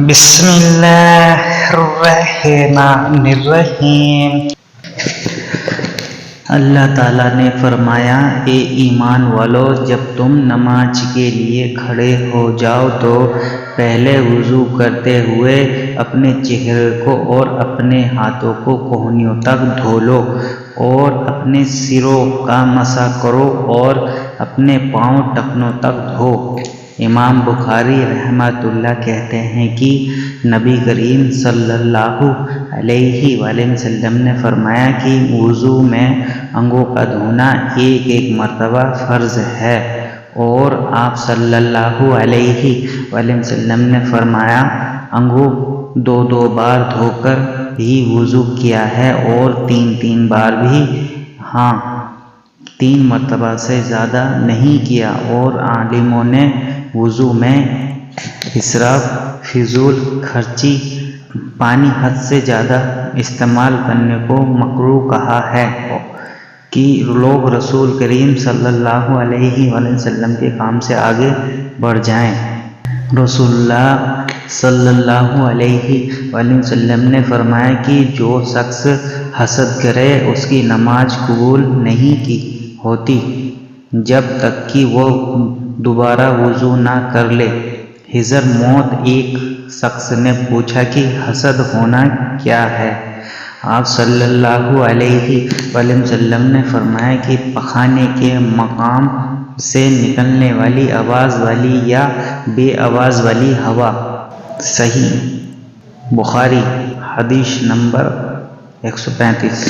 بسم اللہ الرحمن الرحیم۔ اللہ تعالیٰ نے فرمایا، اے ایمان والو، جب تم نماز کے لیے کھڑے ہو جاؤ تو پہلے وضو کرتے ہوئے اپنے چہرے کو اور اپنے ہاتھوں کو کہنیوں تک دھو لو اور اپنے سروں کا مسح کرو اور اپنے پاؤں ٹخنوں تک دھو۔ امام بخاری رحمۃ اللہ کہتے ہیں کہ نبی کریم صلی اللہ علیہ وآلہ وسلم نے فرمایا کہ وضو میں انگوں کا دھونا ایک مرتبہ فرض ہے، اور آپ صلی اللہ علیہ وآلہ وسلم نے فرمایا انگوں دو بار دھو کر بھی وضو کیا ہے اور تین بار بھی، ہاں 3 مرتبہ سے زیادہ نہیں کیا۔ اور عالموں نے وضو میں اسراف، فضول خرچی، پانی حد سے زیادہ استعمال کرنے کو مکروہ کہا ہے کہ لوگ رسول کریم صلی اللہ علیہ وآلہ وسلم کے کام سے آگے بڑھ جائیں۔ رسول اللہ صلی اللہ علیہ وآلہ وسلم نے فرمایا کہ جو شخص حسد کرے اس کی نماز قبول نہیں ہوتی جب تک کہ وہ دوبارہ وضو نہ کر لے۔ حضر موت ایک شخص نے پوچھا کہ حسد ہونا کیا ہے؟ آپ صلی اللہ علیہ وآلہ وسلم نے فرمایا کہ پخانے کے مقام سے نکلنے والی آواز والی یا بے آواز والی ہوا۔ صحیح بخاری حدیث نمبر 135۔